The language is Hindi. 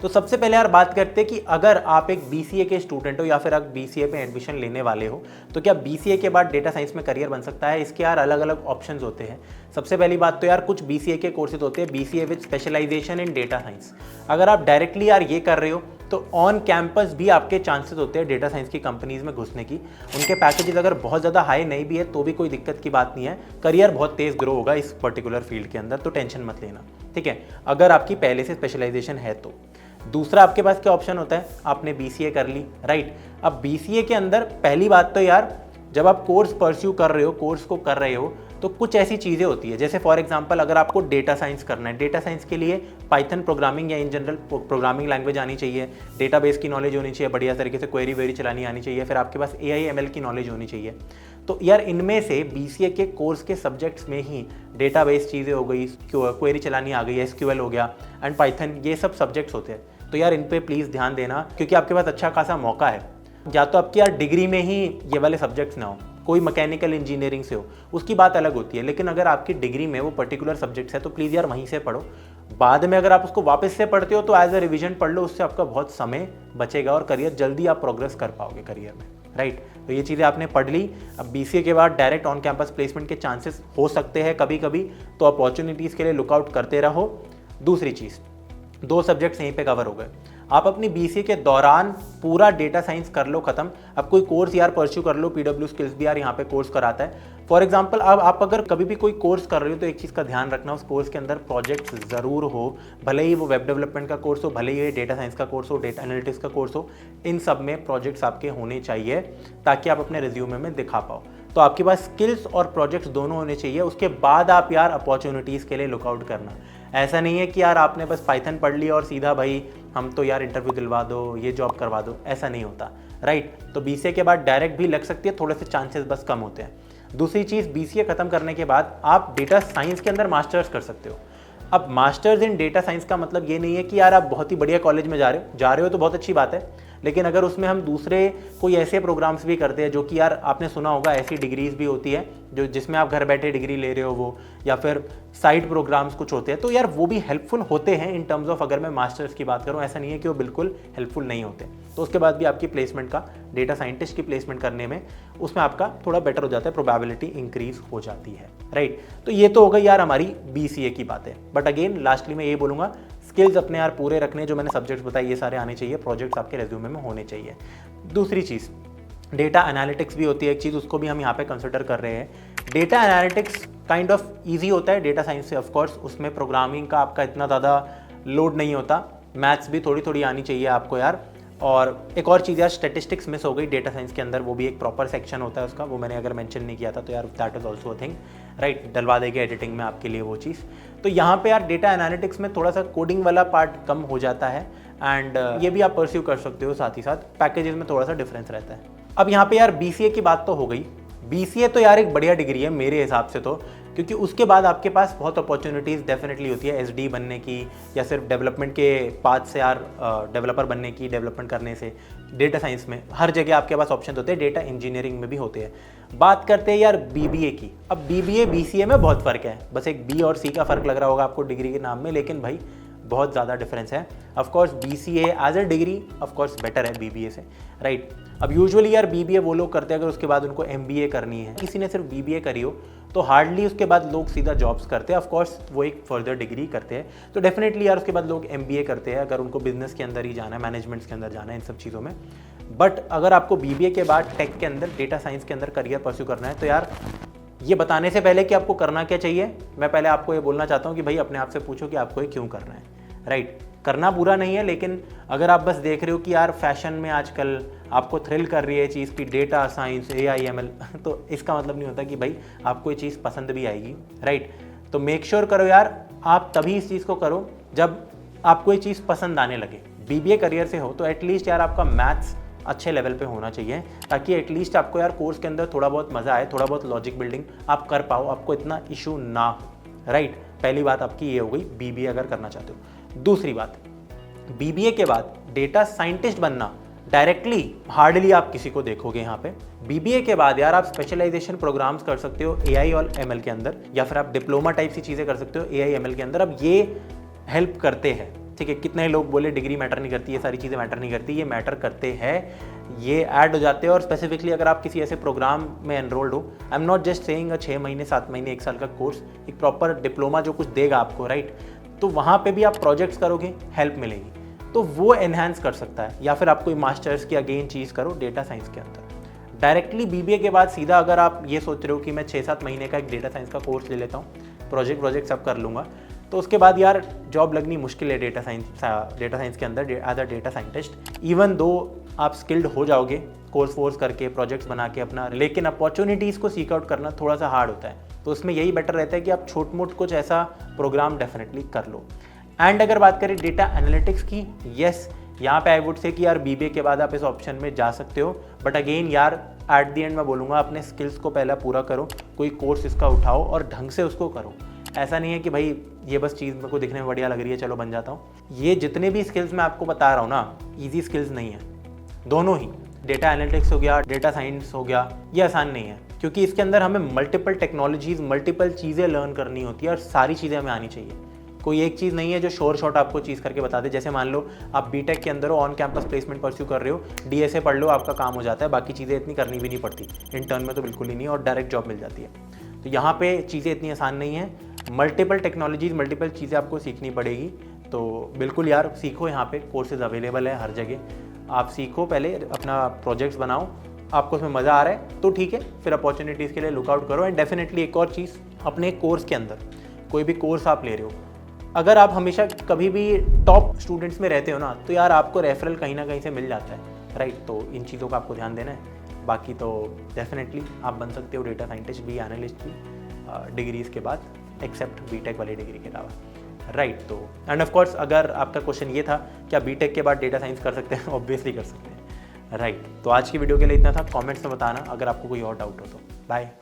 तो सबसे पहले यार बात करते हैं कि अगर आप एक बीसीए के स्टूडेंट हो या फिर आप बीसीए पे एडमिशन लेने वाले हो तो क्या बीसीए के बाद डेटा साइंस में करियर बन सकता है। इसके यार अलग अलग ऑप्शंस होते हैं। सबसे पहली बात तो यार कुछ बीसीए के कोर्सेज होते हैं, BCA with specialization in data science. अगर आप डायरेक्टली यार ये कर रहे हो तो ऑन कैंपस भी आपके चांसेस होते हैं डेटा साइंस की कंपनीज में घुसने की। उनके पैकेजेस अगर बहुत ज़्यादा हाई नहीं भी है तो भी कोई दिक्कत की बात नहीं है, करियर बहुत तेज़ ग्रो होगा इस पर्टिकुलर फील्ड के अंदर, तो टेंशन मत लेना, ठीक है, अगर आपकी पहले से स्पेशलाइजेशन है तो। दूसरा आपके पास क्या ऑप्शन होता है, आपने बीसीए कर ली, राइट। अब बीसीए के अंदर पहली बात तो यार जब आप कोर्स परस्यू कर रहे हो, कोर्स को कर रहे हो, तो कुछ ऐसी चीज़ें होती है जैसे फॉर एग्जांपल अगर आपको डेटा साइंस करना है, डेटा साइंस के लिए पाइथन प्रोग्रामिंग या इन जनरल प्रोग्रामिंग लैंग्वेज आनी चाहिए, डेटाबेस की नॉलेज होनी चाहिए, बढ़िया तरीके से क्वेरी वेरी चलानी आनी चाहिए, फिर आपके पास एआई एमएल की नॉलेज होनी चाहिए। तो यार इनमें से बीसीए के कोर्स के सब्जेक्ट्स में ही डेटाबेस चीज़ें हो गई, क्वेरी चलानी आ गई, एसक्यूएल हो गया एंड पाइथन, ये सब सब्जेक्ट्स होते हैं। तो यार इन पे प्लीज़ ध्यान देना क्योंकि आपके पास अच्छा खासा मौका है। या तो आपकी यार डिग्री में ही ये वाले सब्जेक्ट्स ना हो, कोई मैकेनिकल इंजीनियरिंग से हो, उसकी बात अलग होती है, लेकिन अगर आपकी डिग्री में वो पर्टिकुलर सब्जेक्ट्स है तो प्लीज़ यार वहीं से पढ़ो। बाद में अगर आप उसको वापस से पढ़ते हो तो एज अ रिवीजन पढ़ लो, उससे आपका बहुत समय बचेगा और करियर जल्दी आप प्रोग्रेस कर पाओगे करियर में, राइट। तो ये चीज़ें आपने पढ़ ली। अब बीसीए के बाद डायरेक्ट ऑन कैंपस प्लेसमेंट के चांसेस हो सकते हैं कभी कभी, तो अपॉर्चुनिटीज़ के लिए लुकआउट करते रहो। दूसरी चीज़, 2 सब्जेक्ट्स यहीं पे कवर हो गए। आप अपनी बीसीए के दौरान पूरा डेटा साइंस कर लो खत्म। अब कोई कोर्स यार परस्यू कर लो, पीडब्ल्यू स्किल्स भी यार यहाँ पे कोर्स कराता है। फॉर एग्जांपल अब आप अगर कभी भी कोई कोर्स कर रहे हो तो एक चीज़ का ध्यान रखना, उस कोर्स के अंदर प्रोजेक्ट्स ज़रूर हो, भले ही वो वेब डेवलपमेंट का कोर्स हो, भले ही डेटा साइंस का कोर्स हो, डेटा एनालिटिक्स का कोर्स हो, इन सब में प्रोजेक्ट्स आपके होने चाहिए ताकि आप अपने रिज्यूमे में दिखा पाओ। तो आपके पास स्किल्स और प्रोजेक्ट्स दोनों होने चाहिए, उसके बाद आप यार अपॉर्चुनिटीज़ के लिए लुकआउट करना। ऐसा नहीं है कि यार आपने बस पाइथन पढ़ लिया और सीधा भाई हम तो यार इंटरव्यू दिलवा दो, ये जॉब करवा दो, ऐसा नहीं होता, राइट। तो बीसीए के बाद डायरेक्ट भी लग सकती है, थोड़े से चांसेस बस कम होते हैं। दूसरी चीज़, बीसीए खत्म करने के बाद आप डेटा साइंस के अंदर मास्टर्स कर सकते हो। अब मास्टर्स इन डेटा साइंस का मतलब ये नहीं है कि यार आप बहुत ही बढ़िया कॉलेज में जा रहे हो तो बहुत अच्छी बात है, लेकिन अगर उसमें हम दूसरे कोई ऐसे प्रोग्राम्स भी करते हैं जो कि यार आपने सुना होगा, ऐसी डिग्रीज भी होती है जो जिसमें आप घर बैठे डिग्री ले रहे हो वो, या फिर साइड प्रोग्राम्स कुछ होते हैं, तो यार वो भी हेल्पफुल होते हैं इन टर्म्स ऑफ, अगर मैं मास्टर्स की बात करूँ ऐसा नहीं है कि वो बिल्कुल हेल्पफुल नहीं होते। तो उसके बाद भी आपकी प्लेसमेंट का, डेटा साइंटिस्ट की प्लेसमेंट करने में उसमें आपका थोड़ा बेटर हो जाता है, प्रोबेबिलिटी इंक्रीज हो जाती है, राइट। तो ये तो हो गई यार हमारी बीसीए की बातें। बट अगेन लास्टली मैं ये बोलूँगा, स्किल्स अपने यार पूरे रखने, जो मैंने सब्जेक्ट्स बताए ये सारे आने चाहिए, प्रोजेक्ट्स आपके रेज्यूमे में होने चाहिए। दूसरी चीज़, डेटा एनालिटिक्स भी होती है एक चीज़, उसको भी हम यहाँ पे कंसिडर कर रहे हैं। Data analytics kind of easy होता है डेटा साइंस से, ऑफ कोर्स उसमें प्रोग्रामिंग का आपका इतना ज़्यादा लोड नहीं होता, मैथ्स भी थोड़ी थोड़ी आनी चाहिए आपको यार। और एक और चीज़ यार, स्टैटिस्टिक्स मिस हो गई डेटा साइंस के अंदर, वो भी एक प्रॉपर सेक्शन होता है उसका, वो मैंने अगर मेंशन नहीं किया था तो यार that is also a thing, right, डलवा देंगे एडिटिंग में आपके लिए वो चीज़। तो यहाँ पे यार डेटा एनालिटिक्स में थोड़ा सा कोडिंग वाला पार्ट कम हो जाता है एंड ये भी आप परस्यू कर सकते हो, साथ ही साथ पैकेजेस में थोड़ा सा डिफरेंस रहता है। अब यहाँ पे यार बीसीए की बात तो हो गई। बीसीए तो यार एक बढ़िया डिग्री है मेरे हिसाब से तो, क्योंकि उसके बाद आपके पास बहुत अपॉर्चुनिटीज़ डेफिनेटली होती है एसडी बनने की, या सिर्फ डेवलपमेंट के पाथ से यार डेवलपर बनने की, डेवलपमेंट करने से। डेटा साइंस में हर जगह आपके पास ऑप्शन होते हैं, डेटा इंजीनियरिंग में भी होते हैं। बात करते हैं यार बीबीए की। अब बीबीए बीसीए में बहुत फ़र्क है, बस एक बी और सी का फ़र्क लग रहा होगा आपको डिग्री के नाम में, लेकिन भाई बहुत ज़्यादा डिफरेंस है। Of course BCA as a degree of course better है बीबीए से, राइट। अब यूजुअली यार बीबीए वो लोग करते हैं अगर उसके बाद उनको एमबीए करनी है, किसी ने सिर्फ बीबीए करी हो तो हार्डली उसके बाद लोग सीधा जॉब्स करते हैं, ऑफकोर्स वो एक फर्दर डिग्री करते हैं। तो डेफिनेटली यार उसके बाद लोग एमबीए करते हैं अगर उनको बिजनेस के अंदर ही जाना है, मैनेजमेंट्स के अंदर जाना है, इन सब चीज़ों में। बट अगर आपको बीबीए के बाद टेक के अंदर, डेटा साइंस के अंदर करियर परस्यू करना है तो यार ये बताने से पहले कि आपको करना क्या चाहिए, मैं पहले आपको ये बोलना चाहता हूँ कि भाई अपने आप से पूछो कि आपको ये क्यों करना है, राइट। करना बुरा नहीं है, लेकिन अगर आप बस देख रहे हो कि यार फैशन में आजकल आपको थ्रिल कर रही है चीज़ की डेटा साइंस, एआई, एमएल, तो इसका मतलब नहीं होता कि भाई आपको ये चीज़ पसंद भी आएगी, राइट। तो मेक श्योर करो यार आप तभी इस चीज़ को करो जब आपको ये चीज़ पसंद आने लगे। बीबीए करियर से हो तो एटलीस्ट यार आपका मैथ्स अच्छे लेवल पे होना चाहिए, ताकि एटलीस्ट आपको यार कोर्स के अंदर थोड़ा बहुत मज़ा आए, थोड़ा बहुत लॉजिक बिल्डिंग आप कर पाओ, आपको इतना इशू ना हो, राइट। पहली बात आपकी ये हो गई बीबीए अगर करना चाहते हो। दूसरी बात, बीबीए के बाद डेटा साइंटिस्ट बनना डायरेक्टली हार्डली आप किसी को देखोगे यहाँ पे। बीबीए के बाद यार आप स्पेशलाइजेशन प्रोग्राम्स कर सकते हो एआई और एमएल के अंदर, या फिर आप डिप्लोमा टाइप सी चीज़ें कर सकते हो एआई एमएल के अंदर। अब ये हेल्प करते हैं ठीक है, कितने लोग बोले डिग्री मैटर नहीं करती, ये सारी चीज़ें मैटर नहीं करती, ये मैटर करते हैं, ये ऐड हो जाते हैं। और स्पेसिफिकली अगर आप किसी ऐसे प्रोग्राम में एनरोल्ड हो, I am not just saying 6 महीने 7 महीने 1 साल का कोर्स, एक प्रॉपर डिप्लोमा जो कुछ देगा आपको, राइट, तो वहाँ पे भी आप प्रोजेक्ट्स करोगे, हेल्प मिलेगी, तो वो एनहांस कर सकता है। या फिर आप कोई मास्टर्स की अगेन चीज़ करो डेटा साइंस के अंदर। डायरेक्टली बीबीए के बाद सीधा अगर आप ये सोच रहे हो कि मैं 6-7 महीने का एक डेटा साइंस का कोर्स ले लेता हूँ, प्रोजेक्ट सब कर लूँगा, तो उसके बाद यार जॉब लगनी मुश्किल है डेटा साइंस के अंदर as a data scientist. Even though आप स्किल्ड हो जाओगे कोर्स करके, प्रोजेक्ट्स बना के अपना, लेकिन अपॉर्चुनिटीज़ को सीक आउट करना थोड़ा सा हार्ड होता है। तो उसमें यही बेटर रहता है कि आप छोट मोट कुछ ऐसा प्रोग्राम डेफिनेटली कर लो। एंड अगर बात करें डेटा एनालिटिक्स की, यस, यहाँ पे आई वुड से कि यार बीबीए के बाद आप इस ऑप्शन में जा सकते हो, बट अगेन यार एट द एंड मैं बोलूँगा अपने स्किल्स को पहले पूरा करो, कोई कोर्स इसका उठाओ और ढंग से उसको करो। ऐसा नहीं है कि भाई ये बस चीज़ मेरे को दिखने में बढ़िया लग रही है चलो बन जाता हूँ। ये जितने भी स्किल्स मैं आपको बता रहा हूँ ना, ईजी स्किल्स नहीं है, दोनों ही डेटा एनालिटिक्स हो गया, डेटा साइंस हो गया, ये आसान नहीं है, क्योंकि इसके अंदर हमें मल्टीपल टेक्नोलॉजीज, मल्टीपल चीज़ें लर्न करनी होती है और सारी चीज़ें हमें आनी चाहिए। कोई एक चीज़ नहीं है जो शॉर्ट आपको चीज़ करके बता दे। जैसे मान लो आप बीटेक के अंदर हो, ऑन कैंपस प्लेसमेंट परस्यू कर रहे हो, डीएसए पढ़ लो, आपका काम हो जाता है, बाकी चीज़ें इतनी करनी भी नहीं पड़ती, इंटर्न में तो बिल्कुल ही नहीं, और डायरेक्ट जॉब मिल जाती है। तो यहाँ पे चीज़ें इतनी आसान नहीं है, मल्टीपल टेक्नोलॉजीज, मल्टीपल चीज़ें आपको सीखनी पड़ेगी। तो बिल्कुल यार सीखो, यहाँ पे कोर्सेज अवेलेबल है हर जगह, आप सीखो, पहले अपना प्रोजेक्ट्स बनाओ, आपको उसमें मज़ा आ रहा है तो ठीक है, फिर अपॉर्चुनिटीज़ के लिए लुकआउट करो। एंड डेफिनेटली एक और चीज़, अपने कोर्स के अंदर कोई भी कोर्स आप ले रहे हो, अगर आप हमेशा कभी भी टॉप स्टूडेंट्स में रहते हो ना, तो यार आपको रेफरल कहीं ना कहीं से मिल जाता है, राइट। तो इन चीज़ों का आपको ध्यान देना है। बाकी तो डेफिनेटली आप बन सकते हो डेटा साइंटिस्ट भी, एनालिस्ट भी, डिग्रीज़ के बाद, एक्सेप्ट बीटेक वाली डिग्री के अलावा, राइट। तो एंड ऑफ कोर्स अगर आपका क्वेश्चन ये था क्या बीटेक के बाद डेटा साइंस कर सकते हैं, ऑब्वियसली कर सकते हैं, राइट। तो आज की वीडियो के लिए इतना था, कमेंट्स में बताना अगर आपको कोई और डाउट हो तो। बाय।